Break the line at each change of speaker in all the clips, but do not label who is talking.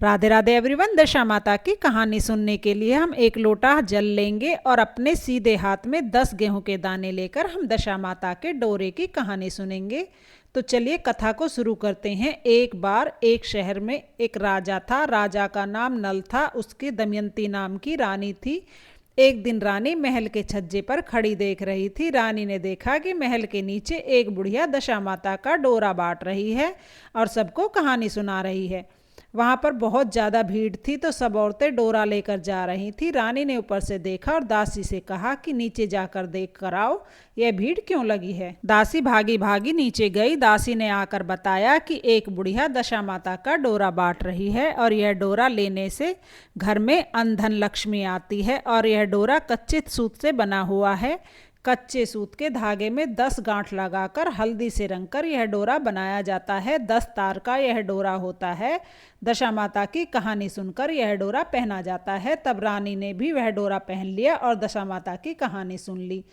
Radhe Radhe everyone. दशा माता की कहानी सुनने के लिए हम एक लोटा जल लेंगे और अपने सीधे हाथ में 10 गेहूं के दाने लेकर हम दशा माता के डोरे की कहानी सुनेंगे। तो चलिए कथा को शुरू करते हैं। एक बार एक शहर में एक राजा था। राजा का नाम नल था। उसकी दमयंती नाम की रानी थी। एक दिन रानी महल के छज्जे पर खड़ी देख रही थी। रानी ने देखा कि महल के नीचे एक बुढ़िया दशा माता का डोरा बांट रही है और सबको कहानी सुना रही है। वहां पर बहुत ज्यादा भीड़ थी तो सब औरतें डोरा लेकर जा रही थी। रानी ने ऊपर से देखा और दासी से कहा कि नीचे जाकर देख कर आओ, यह भीड़ क्यों लगी है। दासी भागी भागी नीचे गई। दासी ने आकर बताया कि एक बुढ़िया दशा माता का डोरा बांट रही है और यह डोरा लेने से घर में अन्न धन लक्ष्मी आती है और यह डोरा कच्चे सूत से बना हुआ है। कच्चे सूत के धागे में 10 गांठ लगाकर हल्दी से रंगकर यह डोरा बनाया जाता है। 10 तार का यह डोरा होता है। दशा माता की कहानी सुनकर यह डोरा पहना जाता है। तब रानी ने भी वह डोरा पहन लिया और दशा माता की कहानी सुन ली।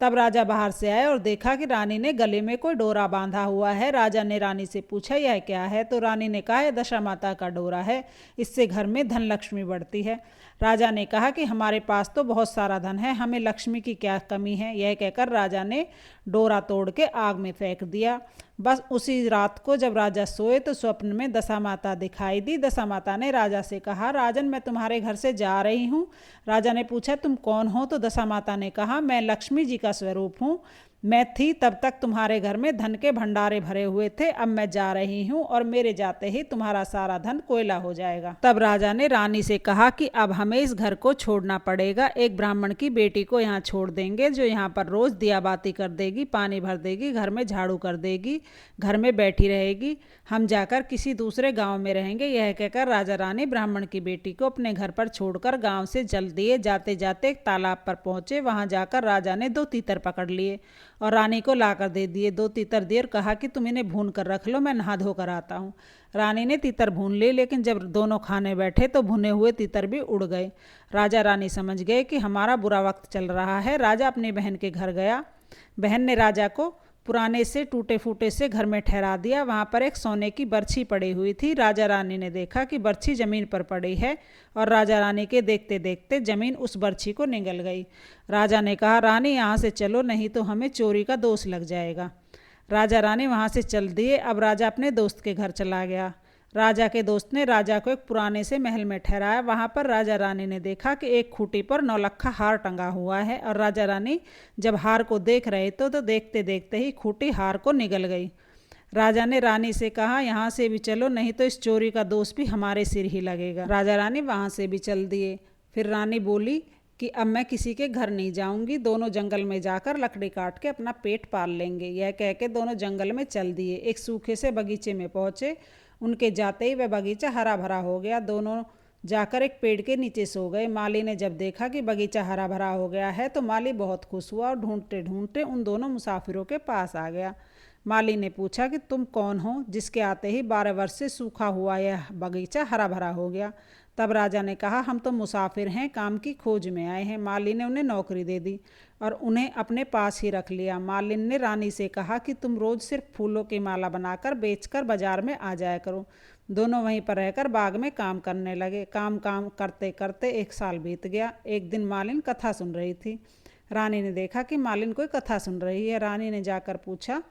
तब राजा बाहर से आए और देखा कि रानी ने गले में कोई डोरा बांधा हुआ है। राजा ने रानी से पूछा यह क्या है, तो रानी ने कहा यह दशा माता का डोरा है, इससे घर में धन लक्ष्मी बढ़ती है। राजा ने कहा कि हमारे पास तो बहुत सारा धन है, हमें लक्ष्मी की क्या कमी है। यह कहकर राजा ने डोरा तोड़ के आग में फेंक दिया। बस उसी रात को जब राजा सोए तो स्वप्न में दशा माता दिखाई दी। दशा माता ने राजा से कहा राजन मैं तुम्हारे घर से जा रही हूँ। राजा ने पूछा तुम कौन हो, तो दशा माता ने कहा मैं लक्ष्मी जी का स्वरूप हूँ। मैं थी तब तक तुम्हारे घर में धन के भंडारे भरे हुए थे, अब मैं जा रही हूँ और मेरे जाते ही तुम्हारा सारा धन कोयला हो जाएगा। तब राजा ने रानी से कहा कि अब हमें इस घर को छोड़ना पड़ेगा। एक ब्राह्मण की बेटी को यहाँ छोड़ देंगे जो यहाँ पर रोज दिया बाती कर देगी, पानी भर देगी, घर में झाड़ू कर देगी, घर में बैठी रहेगी। हम जाकर किसी दूसरे गांव में रहेंगे। यह कहकर राजा रानी ब्राह्मण की बेटी को अपने घर पर छोड़कर गांव से चल दिए। जाते जाते एक तालाब पर पहुंचे। वहां जाकर राजा ने 2 तीतर पकड़ लिए और रानी को लाकर दे दिए। 2 तीतर दिए और कहा कि तुम इन्हें भून कर रख लो, मैं नहा धोकर आता हूँ। रानी ने तीतर भून लिए, लेकिन जब दोनों खाने बैठे तो भुने हुए तीतर भी उड़ गए। राजा रानी समझ गए कि हमारा बुरा वक्त चल रहा है। राजा अपनी बहन के घर गया। बहन ने राजा को पुराने से टूटे फूटे से घर में ठहरा दिया। वहां पर एक सोने की बर्छी पड़ी हुई थी। राजा रानी ने देखा कि बर्छी जमीन पर पड़ी है और राजा रानी के देखते देखते जमीन उस बर्छी को निगल गई। राजा ने कहा रानी यहाँ से चलो, नहीं तो हमें चोरी का दोष लग जाएगा। राजा रानी वहां से चल दिए। अब राजा अपने दोस्त के घर चला गया। राजा के दोस्त ने राजा को एक पुराने से महल में ठहराया। वहां पर राजा रानी ने देखा कि एक खूंटी पर नौलखा हार टंगा हुआ है और राजा रानी जब हार को देख रहे तो देखते देखते ही खूंटी हार को निगल गई। राजा ने रानी से कहा यहाँ से भी चलो, नहीं तो इस चोरी का दोष भी हमारे सिर ही लगेगा। राजा रानी वहां से भी चल दिए। फिर रानी बोली कि अब मैं किसी के घर नहीं जाऊंगी, दोनों जंगल में जाकर लकड़ी काट के अपना पेट पाल लेंगे। यह कह के दोनों जंगल में चल दिए। एक सूखे से बगीचे में पहुंचे। उनके जाते ही वह बगीचा हरा भरा हो गया। दोनों जाकर एक पेड़ के नीचे सो गए। माली ने जब देखा कि बगीचा हरा भरा हो गया है तो माली बहुत खुश हुआ और ढूंढते ढूंढते उन दोनों मुसाफिरों के पास आ गया। माली ने पूछा कि तुम कौन हो जिसके आते ही 12 वर्ष से सूखा हुआ यह बगीचा हरा भरा हो गया। तब राजा ने कहा हम तो मुसाफिर हैं, काम की खोज में आए हैं। माली ने उन्हें नौकरी दे दी और उन्हें अपने पास ही रख लिया। मालिन ने रानी से कहा कि तुम रोज सिर्फ फूलों की माला बनाकर बेचकर बाजार में आ जाया करो। दोनों वहीं पर रहकर बाग में काम करने लगे। काम काम करते करते 1 साल बीत गया। एक दिन मालिन कथा सुन रही थी। रानी ने देखा कि मालिन कोई कथा सुन रही है। रानी ने जाकर पूछा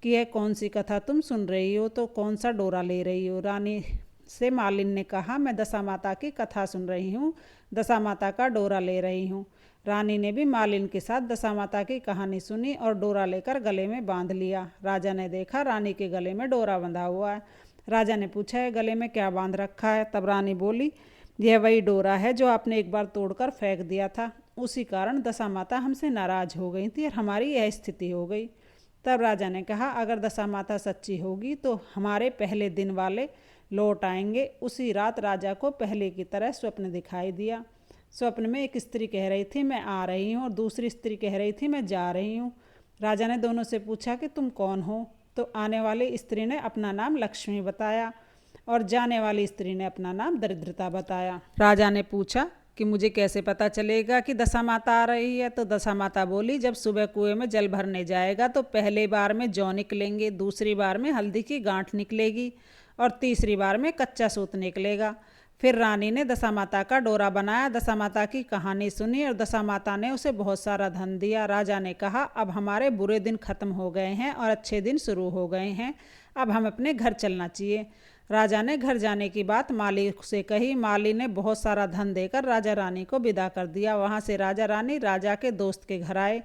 कि यह कौन सी कथा तुम सुन रही हो, तो कौन सा डोरा ले रही हो। रानी से मालिन ने कहा मैं दशा माता की कथा सुन रही हूँ, दशा माता का डोरा ले रही हूँ। रानी ने भी मालिन के साथ दशा माता की कहानी सुनी और डोरा लेकर गले में बांध लिया। राजा ने देखा रानी के गले में डोरा बंधा हुआ है। राजा ने पूछा है गले में क्या बांध रखा है। तब रानी बोली यह वही डोरा है जो आपने एक बार तोड़कर फेंक दिया था, उसी कारण दशा माता हमसे नाराज हो गई थी और हमारी यह स्थिति हो गई। तब राजा ने कहा अगर दशा माता सच्ची होगी तो हमारे पहले दिन वाले लौट आएंगे। उसी रात राजा को पहले की तरह स्वप्न दिखाई दिया। स्वप्न में एक स्त्री कह रही थी मैं आ रही हूँ और दूसरी स्त्री कह रही थी मैं जा रही हूँ। राजा ने दोनों से पूछा कि तुम कौन हो, तो आने वाली स्त्री ने अपना नाम लक्ष्मी बताया और जाने वाली स्त्री ने अपना नाम दरिद्रता बताया। राजा ने पूछा कि मुझे कैसे पता चलेगा कि दशा माता आ रही है। तो दशा माता बोली जब सुबह कुएं में जल भरने जाएगा तो पहले बार में जौ निकलेंगे, दूसरी बार में हल्दी की गांठ निकलेगी और तीसरी बार में कच्चा सूत निकलेगा। फिर रानी ने दशा माता का डोरा बनाया, दशा माता की कहानी सुनी और दशा माता ने उसे बहुत सारा धन दिया। राजा ने कहा, अब हमारे बुरे दिन खत्म हो गए हैं और अच्छे दिन शुरू हो गए हैं, अब हम अपने घर चलना चाहिए। राजा ने घर जाने की बात माली से कही। माली ने बहुत सारा धन देकर राजा रानी को विदा कर दिया। वहाँ से राजा रानी राजा के दोस्त के घर आए।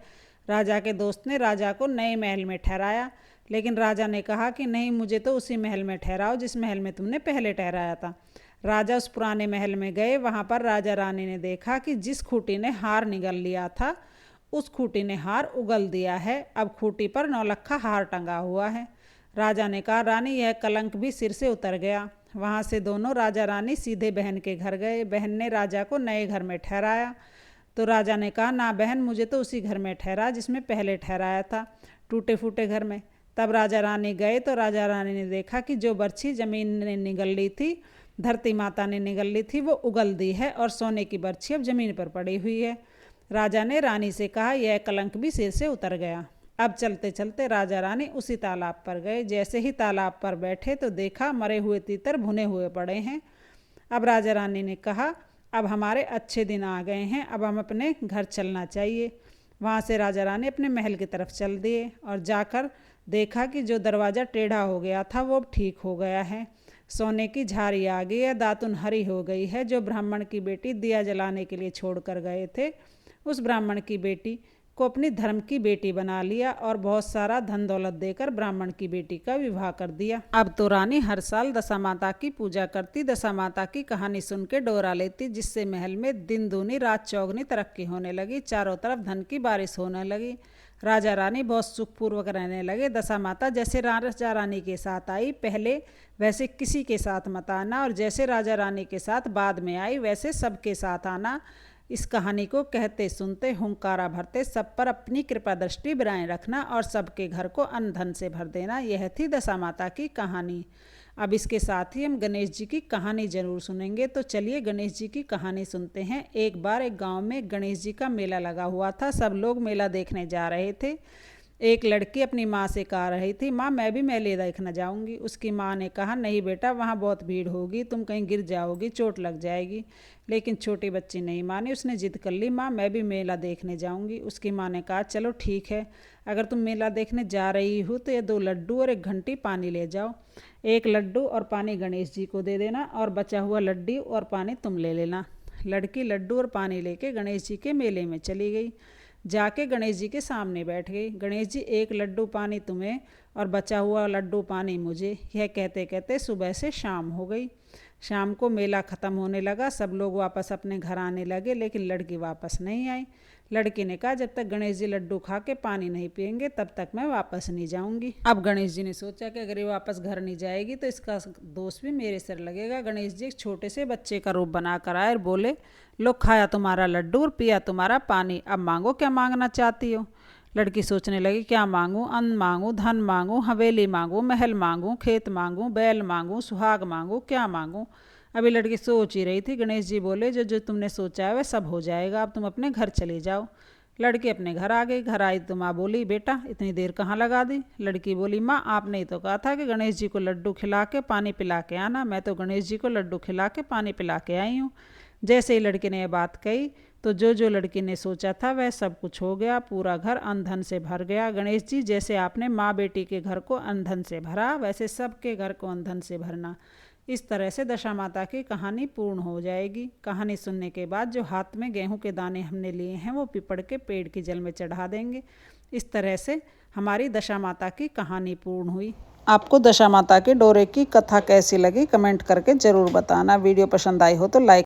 राजा के दोस्त ने राजा को नए महल में ठहराया, लेकिन राजा ने कहा कि नहीं, मुझे तो उसी महल में ठहराओ जिस महल में तुमने पहले ठहराया था। राजा उस पुराने महल में गए। वहाँ पर राजा रानी ने देखा कि जिस खूंटी ने हार निगल लिया था उस खूंटी ने हार उगल दिया है। अब खूंटी पर नौलक्खा हार टंगा हुआ है। राजा ने कहा, रानी यह कलंक भी सिर से उतर गया। वहाँ से दोनों राजा रानी सीधे बहन के घर गए। बहन ने राजा को नए घर में ठहराया तो राजा ने कहा, ना बहन, मुझे तो उसी घर में ठहरा जिसमें पहले ठहराया था, टूटे फूटे घर में। तब राजा रानी गए तो राजा रानी ने देखा कि जो बर्छी जमीन ने निगल ली थी, धरती माता ने निगल ली थी, वो उगल दी है और सोने की बर्छी अब जमीन पर पड़ी हुई है। राजा ने रानी से कहा, यह कलंक भी सिर से उतर गया। अब चलते चलते राजा रानी उसी तालाब पर गए। जैसे ही तालाब पर बैठे तो देखा मरे हुए तीतर भुने हुए पड़े हैं। अब राजा रानी ने कहा, अब हमारे अच्छे दिन आ गए हैं, अब हम अपने घर चलना चाहिए। वहाँ से राजा रानी अपने महल की तरफ चल दिए और जाकर देखा कि जो दरवाज़ा टेढ़ा हो गया था वो अब ठीक हो गया है। सोने की झारी आ गई है, दातुन हरी हो गई है। जो ब्राह्मण की बेटी दिया जलाने के लिए छोड़ कर गए थे, उस ब्राह्मण की बेटी को अपनी धर्म की बेटी बना लिया और बहुत सारा धन दौलत देकर ब्राह्मण की बेटी का विवाह कर दिया। अब तो रानी हर साल दशा माता की पूजा करती, दशा माता की कहानी सुन के डोरा लेती, जिससे महल में दिन दूनी रात चौगनी तरक्की होने लगी। चारों तरफ धन की बारिश होने लगी। राजा रानी बहुत सुखपूर्वक रहने लगे। दशा माता जैसे राजा रानी के साथ आई पहले, वैसे किसी के साथ मत आना, और जैसे राजा रानी के साथ बाद में आई वैसे सबके साथ आना। इस कहानी को कहते सुनते हुंकारा भरते सब पर अपनी कृपा दृष्टि बनाए रखना और सबके घर को अन्न धन से भर देना। यह थी दशा माता की कहानी। अब इसके साथ ही हम गणेश जी की कहानी जरूर सुनेंगे। तो चलिए गणेश जी की कहानी सुनते हैं। एक बार एक गांव में गणेश जी का मेला लगा हुआ था। सब लोग मेला देखने जा रहे थे। एक लड़की अपनी माँ से कह रही थी, माँ मैं भी मेले देखने जाऊंगी। उसकी माँ ने कहा, नहीं बेटा, वहाँ बहुत भीड़ होगी, तुम कहीं गिर जाओगी, चोट लग जाएगी। लेकिन छोटी बच्ची नहीं मानी, उसने जिद कर ली, माँ मैं भी मेला देखने जाऊंगी। उसकी माँ ने कहा, चलो ठीक है, अगर तुम मेला देखने जा रही हो तो ये 2 लड्डू और 1 घंटी पानी ले जाओ। 1 लड्डू और पानी गणेश जी को दे देना और बचा हुआ लड्डू और पानी तुम ले लेना। लड़की लड्डू और पानी लेके गणेश जी के मेले में चली गई। जाके गणेश जी के सामने बैठ गई। गणेश जी, 1 लड्डू पानी तुम्हें और बचा हुआ लड्डू पानी मुझे। यह कहते कहते सुबह से शाम हो गई। शाम को मेला ख़त्म होने लगा। सब लोग वापस अपने घर आने लगे, लेकिन लड़की वापस नहीं आई। लड़की ने कहा, जब तक गणेश जी लड्डू खा के पानी नहीं पियेंगे तब तक मैं वापस नहीं जाऊंगी। अब गणेश जी ने सोचा कि अगर ये वापस घर नहीं जाएगी तो इसका दोष भी मेरे सिर लगेगा। गणेश जी एक छोटे से बच्चे का रूप बना कर आए और बोले, लो खाया तुम्हारा लड्डू और पिया तुम्हारा पानी, अब मांगो क्या मांगना चाहती हो। लड़की सोचने लगी, क्या मांगूं? अन्न मांगूं, धन मांगूं, हवेली मांगूं, महल मांगूं, खेत मांगूं, बैल मांगूं, सुहाग मांगूं, क्या मांगूं। अभी लड़की सोच ही रही थी। गणेश जी बोले, जो जो तुमने सोचा है वह सब हो जाएगा, अब तुम अपने घर चले जाओ। लड़की अपने घर आ गई। घर आई तो माँ बोली, बेटा इतनी देर कहाँ लगा दी। लड़की बोली, माँ आपने ही तो कहा था कि गणेश जी को लड्डू खिला के पानी पिला के आना। मैं तो गणेश जी को लड्डू खिला के पानी पिला के आई हूँ। जैसे ही लड़की ने यह बात कही तो जो जो लड़की ने सोचा था वह सब कुछ हो गया। पूरा घर अन्न धन से भर गया। गणेश जी, जैसे आपने माँ बेटी के घर को अन्न धन से भरा, वैसे सबके घर को अन्न धन से भरना। इस तरह से दशा माता की कहानी पूर्ण हो जाएगी। कहानी सुनने के बाद जो हाथ में गेहूं के दाने हमने लिए हैं वो पिपड़ के पेड़ की जल में चढ़ा देंगे। इस तरह से हमारी दशा माता की कहानी पूर्ण हुई। आपको दशा माता के डोरे की कथा कैसी लगी कमेंट करके ज़रूर बताना। वीडियो पसंद आई हो तो लाइक